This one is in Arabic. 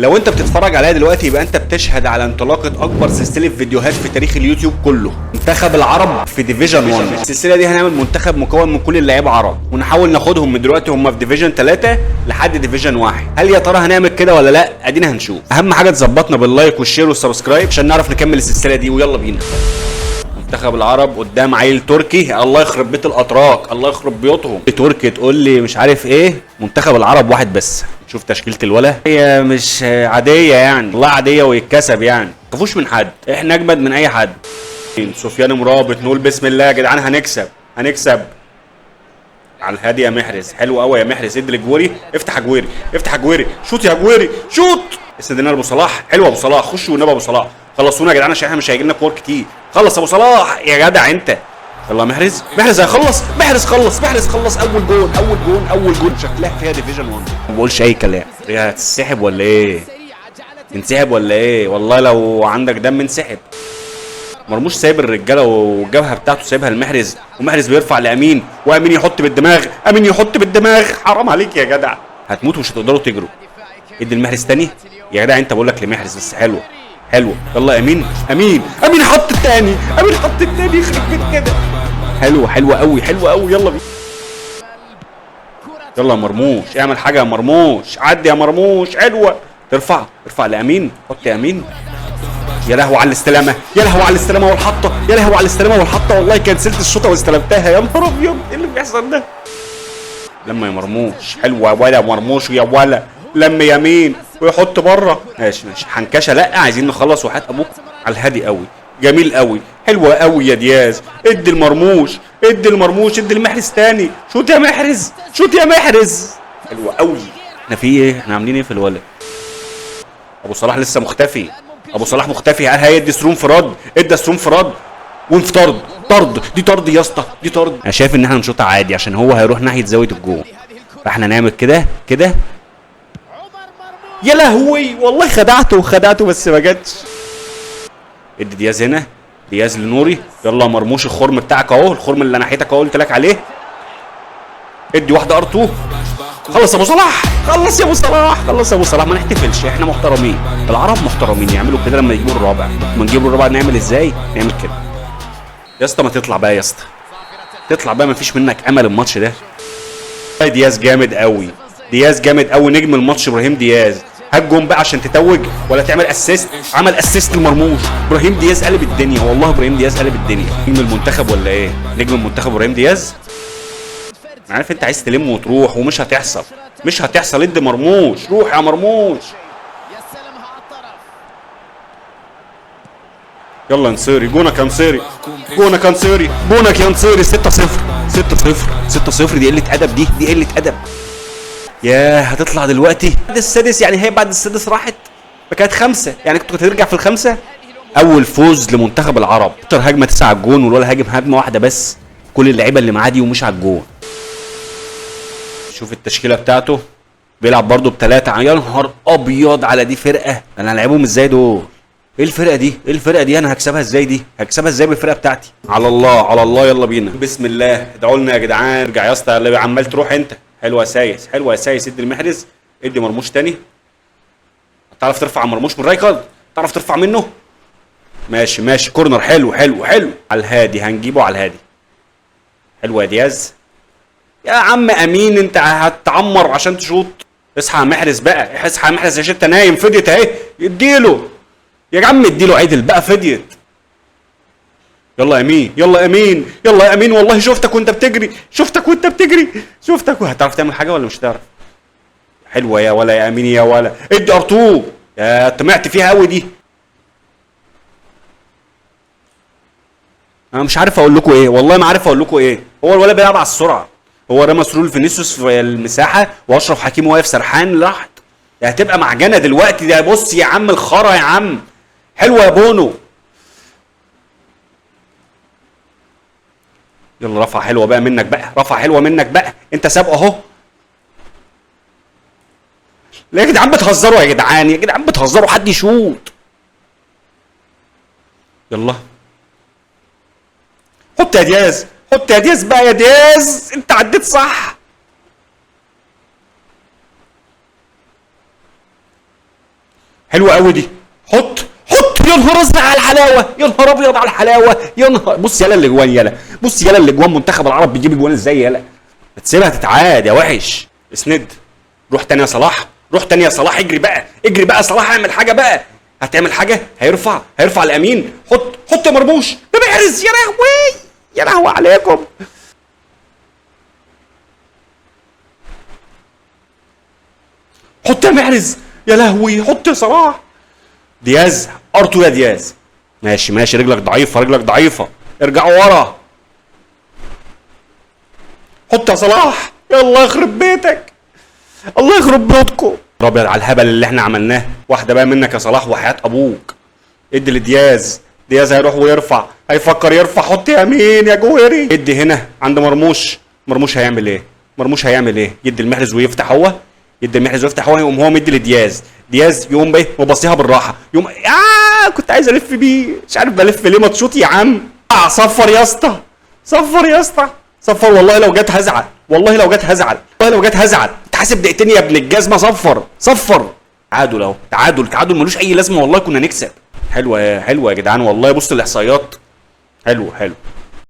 لو انت بتتفرج عليها دلوقتي يبقى انت بتشهد على انطلاقه اكبر سلسله فيديوهات في تاريخ اليوتيوب كله. منتخب العرب في ديفيجن 1. السلسله دي هنعمل منتخب مكون من كل اللعيبه عرب، ونحاول ناخدهم من دلوقتي هم في ديفيجن 3 لحد ديفيجن 1. هل يا ترى هنعمل كده ولا لا؟ ادينا هنشوف. اهم حاجه تظبطنا باللايك والشير والسبسكرايب عشان نعرف نكمل السلسله دي، ويلا بينا. منتخب العرب قدام عيل تركي، الله يخرب بيت الاتراك، الله يخرب بيوتهم. تركي تقول لي مش عارف ايه. منتخب العرب واحد بس. شوف تشكيله الولا، هي مش عاديه يعني، والله عاديه ويتكسب يعني، ما تخافوش من حد، احنا اجمد من اي حد. سفيان مرابط، نقول بسم الله يا جدعان، هنكسب على الهادي يا محرز. حلو قوي يا محرز، ادي لجويري، افتح يا جويري، افتح يا جويري، شوط يا جويري، شوط. استدينا ابو صلاح، حلو ابو صلاح، خشوا والنبي ابو صلاح، خلصونا يا جدعان عشان احنا مش هيجي لنا كور كتير. خلص ابو صلاح يا جدع انت. يلا محرز، محرز هيخلص، محرز خلص. اول جول شكلها فيها ديفيجن 1. ما بقولش اي كلام. هي هتسحب ولا ايه؟ انسحب ولا ايه؟ والله لو عندك دم انسحب. مرموش سايب الرجاله والجبهه بتاعته سايبها لمحرز، ومحرز بيرفع لامين، وامين يحط بالدماغ، حرام عليك يا جدع، هتموتوا مش هتقدروا تجروا. ادي المحرز تاني يا جدع انت، بقول لك لمحرز بس. حلو يلا امين حط التاني، يخرب بيت كده. حلو قوي يلا بينا. يلا يا مرموش، اعمل حاجه يا مرموش، عدي يا مرموش، حلوه. ارفع لامين، حط يا امين. يا لهوي على الاستلامه، والحطه، والله كنسلت الشوطه واستلمتها. يا نهار ابيض، ايه اللي بيحصل ده؟ لما يا مرموش، حلوه ولا مرموش يا ولا، لم يمين ويحط بره. ماشي حنكشه، لا عايزين نخلص وحياة ابوك. على الهادي قوي، جميل قوي، حلوه قوي يا دياز. ادي المرموش، ادي المحرز تاني، شوت يا محرز. حلوه قوي. احنا في ايه؟ احنا عاملين ايه في الولد؟ ابو صلاح لسه مختفي، هل هيدي سروم فراد؟ ادى سروم فراد وانفطرد. طرد يا اسطى، انا شايف ان احنا نشوطها عادي عشان هو هيروح ناحيه زاويه الجول، فاحنا نعمل كده. يا لهوي والله خدعته بس ما جاتش. ادي دياز هنا، دياز لنوري. يلا مرموش، الخرم بتاعك اهو، الخرم اللي ناحيتك اهو قلت لك عليه. ادي واحده ار2. خلص يا ابو صلاح، ما نحتفلش، احنا محترمين، العرب محترمين، يعملوا كده لما يجيبوا الرابع. ما نجيبوا الرابع نعمل ازاي؟ نعمل كده يا اسطى. ما تطلع بقى يا اسطى، ما فيش منك امل الماتش ده. دياز جامد قوي، نجم الماتش ابراهيم دياز. هات جون بقى عشان تتوج ولا تعمل اسيست. عمل اسيست لمرموش. ابراهيم دياز قلب الدنيا، والله ابراهيم دياز قلب الدنيا. نجم المنتخب ولا ايه؟ نجم المنتخب ابراهيم دياز. انا عارف انت عايز تلم وتروح ومش هتحصل، ادي مرموش، روح يا مرموش. يلا نصيري، جونك يا نصيري، جونك يا نصيري. 6-0. دي قله ادب، دي قله ادب. ياه، هتطلع دلوقتي بعد السادس يعني، هي بعد السادس راحت، فكانت 5 يعني، كنت هترجع في ال5. اول فوز لمنتخب العرب. اكتر هجمه 9 على الجون، والولا هاجم هجمه واحده بس، كل اللعيبه اللي معاه دي ومش على الجون. شوف التشكيله بتاعته، بيلعب برضو ب3. يا نهار ابيض على دي فرقه، انا هلعبهم ازاي دول؟ ايه الفرقه دي؟ انا هكسبها ازاي بالفرقه بتاعتي؟ على الله يلا بينا، بسم الله. ادعوا لنا يا جدعان. ارجع يا اسطى، اللي عمال تروح انت. حلوه يا سايس، ادي المحرز، ادي مرموش تاني. تعرف ترفع مرموش من رايكارد؟ تعرف ترفع منه؟ ماشي كورنر، حلو على الهادي، هنجيبه على الهادي. حلوه يا دياز. يا عم امين، انت هتعمر عشان تشوط. اصحى يا محرز بقى، يا شيخ، انت نايم. فديت اهي، اديله يا عم، اديله عدل بقى، فديت. يلا يا امين، والله شفتك وانت بتجري. هتعرف تعمل حاجه ولا مش هتعرف؟ حلوه يا ولا، يا امين يا ولا، ادي ار2. يا طمعت فيها قوي دي. انا مش عارف اقول لكم ايه، والله ما عارف اقول لكم ايه. هو الولد بيلعب على السرعه، هو رمى سرور فينيسيوس في المساحه، واشرف حكيمي واقف سرحان راحت. هتبقى معجنه دلوقتي ده. بص يا عم الخرا يا عم، حلوه يا بونو. يلا رفعه حلوه بقى منك بقى، انت سابقه اهو. لا يا جدعان بتهزروا، حد يشوط. يلا حط يا دياز بقى يا دياز، انت عديت صح. حلوه قوي دي. حط يا نهار ازرق على الحلاوه، يا نهار ابيض على الحلاوه، يا نهار. بص يالا اللي جوان يالا، بص يالا اللي جوان منتخب العرب بيجيب جوان ازاي يالا. بتسيبها تتعاد يا وحش. اسند. روح تاني يا صلاح، روح تاني يا صلاح. اجري بقى، اجري بقى يا صلاح، اعمل حاجه بقى. هتعمل حاجه؟ هيرفع الامين. حط يا مرموش. ده محرز. يا لهوي يا لهوي عليكم. حط يا محرز. يا لهوي حط يا صلاح. دياز ارتو يا دياز. ماشي رجلك ضعيفه. ارجعوا ورا. حط يا صلاح. يلا يخرب بيتك، الله يخرب بيوتكم. ابيض على الهبل اللي احنا عملناه. واحده بقى منك يا صلاح وحياه ابوك. ادي لدياز. دياز هيروح ويرفع، هيفكر يرفع. حط يمين يا جوهري. ادي هنا عند مرموش هيعمل ايه؟ يدي المحرز ويفتح هو. يقوم هو مدي لدياز. دياز يقوم ايه وبصيها بالراحه. يقوم كنت عايز الف بيه، مش عارف بلف ليه. ما تشوط يا عم. صفر يا اسطى. صفر والله لو جت هزعل. تحاسب دقيقتين يا ابن الجزمه. صفر. تعادل ملوش اي لازمه والله. كنا نكسب. حلوه يا جدعان والله. بص الاحصائيات. حلو.